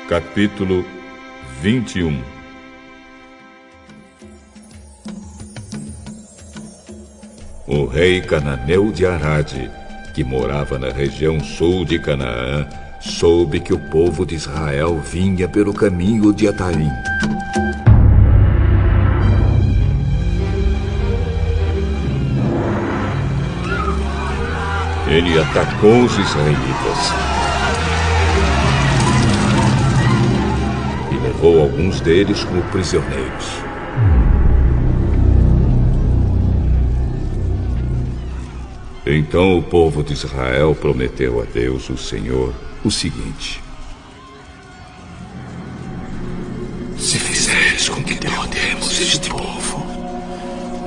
Capítulo 21. O rei cananeu de Arade, que morava na região sul de Canaã, soube que o povo de Israel vinha pelo caminho de Atarim. Ele atacou os israelitas e levou alguns deles como prisioneiros. Então o povo de Israel prometeu a Deus, o Senhor, o seguinte: se fizeres com que derrotemos este povo,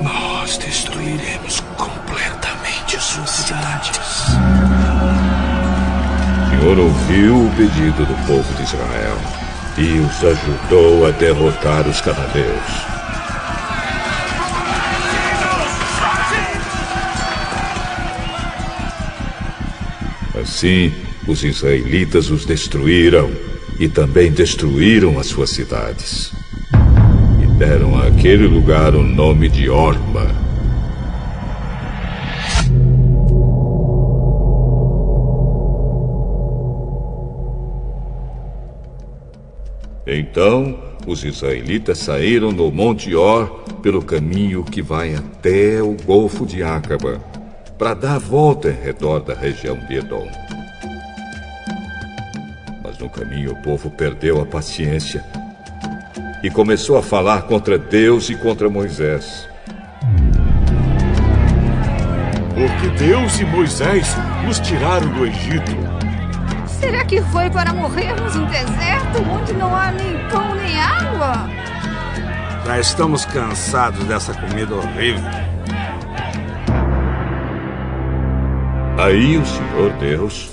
nós destruiremos completamente suas cidades. O Senhor ouviu o pedido do povo de Israel e os ajudou a derrotar os cananeus. Assim, os israelitas os destruíram e também destruíram as suas cidades. E deram àquele lugar o nome de Orma. Então, os israelitas saíram do Monte Or pelo caminho que vai até o Golfo de Acaba, para dar a volta em redor da região de Edom. Mas no caminho o povo perdeu a paciência e começou a falar contra Deus e contra Moisés. Porque Deus e Moisés nos tiraram do Egito. Será que foi para morrermos no deserto, onde não há nem pão nem água? Já estamos cansados dessa comida horrível. Aí o Senhor Deus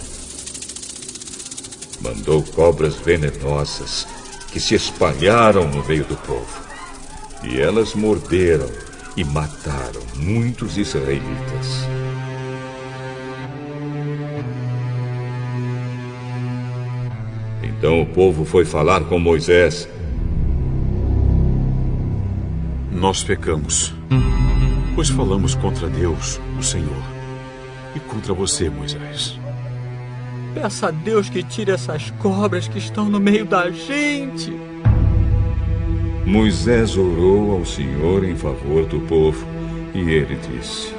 mandou cobras venenosas que se espalharam no meio do povo. E elas morderam e mataram muitos israelitas. Então o povo foi falar com Moisés. Nós pecamos, pois falamos contra Deus, o Senhor, e contra você, Moisés. Peça a Deus que tire essas cobras que estão no meio da gente. Moisés orou ao Senhor em favor do povo e ele disse: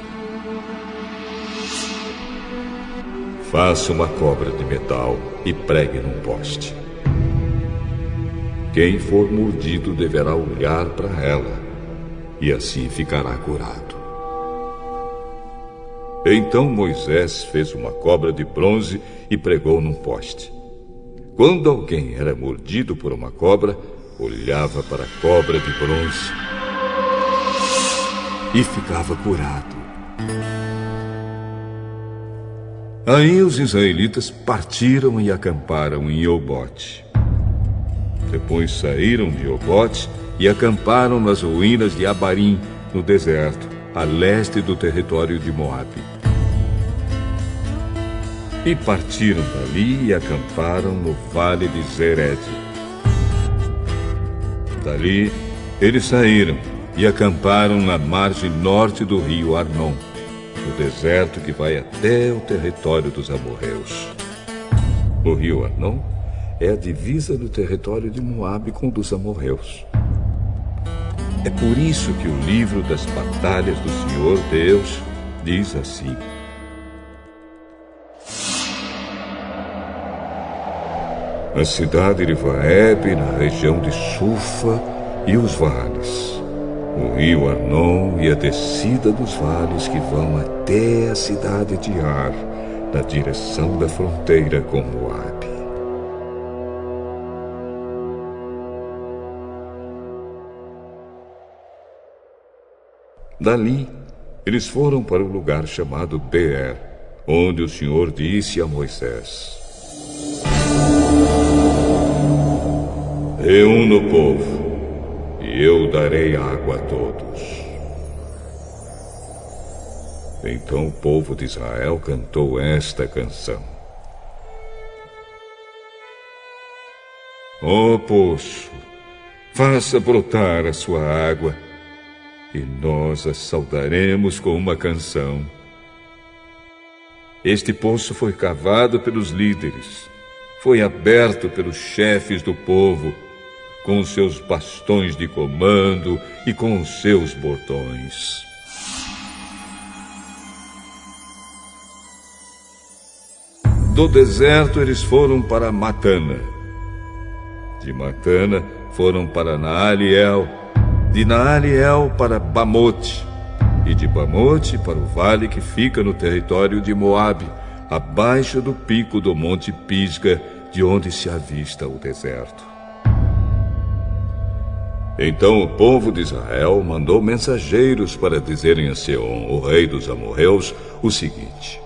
faça uma cobra de metal e pregue num poste. Quem for mordido deverá olhar para ela e assim ficará curado. Então Moisés fez uma cobra de bronze e pregou num poste. Quando alguém era mordido por uma cobra, olhava para a cobra de bronze e ficava curado. Aí os israelitas partiram e acamparam em Obote. Depois saíram de Obote e acamparam nas ruínas de Abarim, no deserto, a leste do território de Moabe. E partiram dali e acamparam no vale de Zered. Dali, eles saíram e acamparam na margem norte do rio Arnon, no deserto que vai até o território dos amorreus. O rio Arnon é a divisa do território de Moabe com o dos amorreus. É por isso que o livro das batalhas do Senhor Deus diz assim: a cidade de Vaeb, na região de Sufa, e os vales, o rio Arnon e a descida dos vales que vão até a cidade de Ar, na direção da fronteira com Moabe. Dali, eles foram para o lugar chamado Beer, onde o Senhor disse a Moisés: reúna o povo, e eu darei água a todos. Então o povo de Israel cantou esta canção: Ó poço, faça brotar a sua água, e nós a saudaremos com uma canção. Este poço foi cavado pelos líderes, foi aberto pelos chefes do povo, com os seus bastões de comando e com os seus bordões. Do deserto eles foram para Matana. De Matana foram para Naaliel, de Naaliel para Bamote, e de Bamote para o vale que fica no território de Moabe, abaixo do pico do monte Pisga, de onde se avista o deserto. Então o povo de Israel mandou mensageiros para dizerem a Seom, o rei dos amorreus, o seguinte: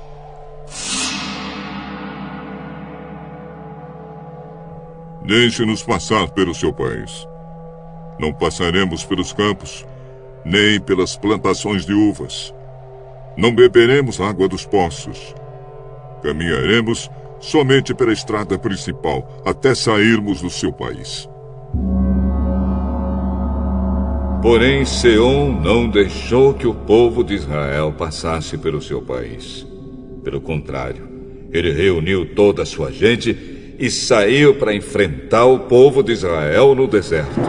Deixe-nos passar pelo seu país. Não passaremos pelos campos, nem pelas plantações de uvas. Não beberemos água dos poços. Caminharemos somente pela estrada principal, até sairmos do seu país. Porém, Seom não deixou que o povo de Israel passasse pelo seu país. Pelo contrário, ele reuniu toda a sua gente e saiu para enfrentar o povo de Israel no deserto.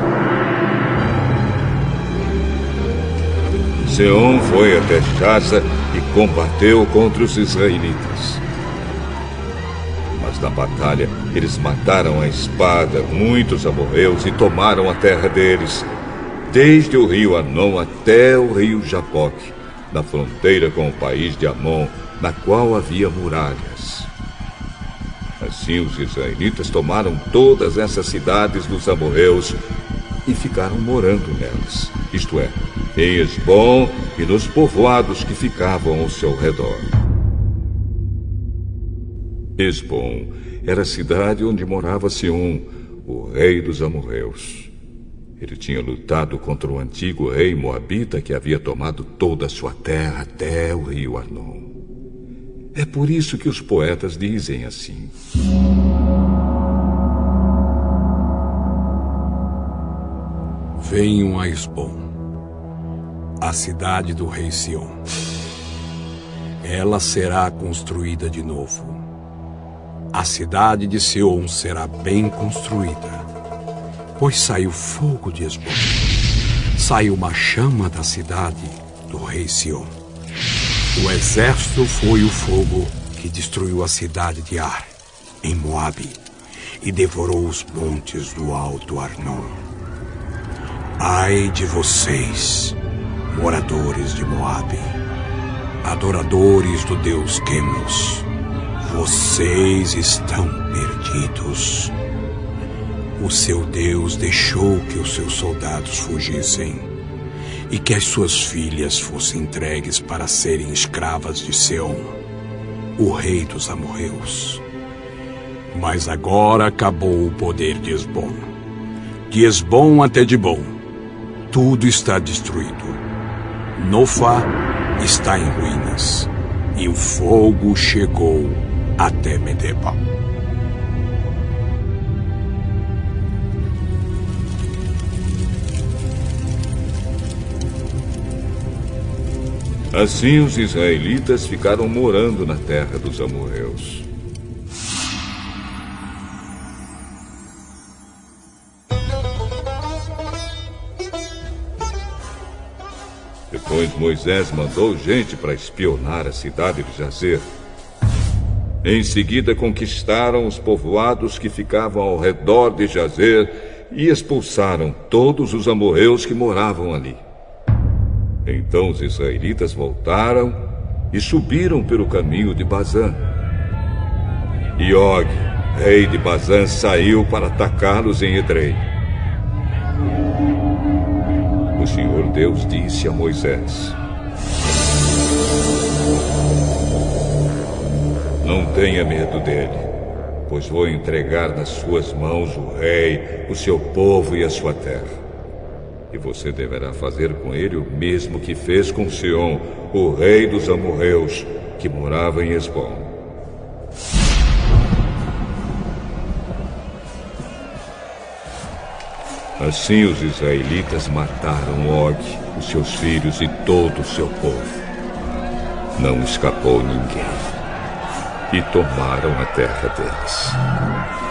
Seom foi até Jaza e combateu contra os israelitas. Mas na batalha, eles mataram à espada muitos amorreus e tomaram a terra deles, desde o rio Arnon até o rio Jaboque, na fronteira com o país de Amon, na qual havia muralhas. Assim os israelitas tomaram todas essas cidades dos amorreus e ficaram morando nelas, isto é, em Esbom e nos povoados que ficavam ao seu redor. Esbom era a cidade onde morava Seom, o rei dos amorreus. Ele tinha lutado contra o antigo rei moabita que havia tomado toda a sua terra até o rio Arnon. É por isso que os poetas dizem assim: Venham a Esbom, a cidade do rei Seom. Ela será construída de novo. A cidade de Seom será bem construída, pois saiu fogo de Esbom. Saiu uma chama da cidade do rei Seom. O exército foi o fogo que destruiu a cidade de Ar, em Moabe, e devorou os montes do alto Arnon. Ai de vocês, moradores de Moabe, adoradores do deus Quemos, vocês estão perdidos. O seu Deus deixou que os seus soldados fugissem e que as suas filhas fossem entregues para serem escravas de Seom, o rei dos amorreus. Mas agora acabou o poder de Esbom. De Esbom até Dibom, tudo está destruído. Nofá está em ruínas, e o fogo chegou até Medeba. Assim os israelitas ficaram morando na terra dos amorreus. Depois Moisés mandou gente para espionar a cidade de Jazer. Em seguida conquistaram os povoados que ficavam ao redor de Jazer e expulsaram todos os amorreus que moravam ali. Então os israelitas voltaram e subiram pelo caminho de Bazã. E Og, rei de Bazã, saiu para atacá-los em Edrei. O Senhor Deus disse a Moisés: Não tenha medo dele, pois vou entregar nas suas mãos o rei, o seu povo e a sua terra. E você deverá fazer com ele o mesmo que fez com Seom, o rei dos amorreus, que morava em Esbom. Assim os israelitas mataram Og, os seus filhos e todo o seu povo. Não escapou ninguém. E tomaram a terra deles.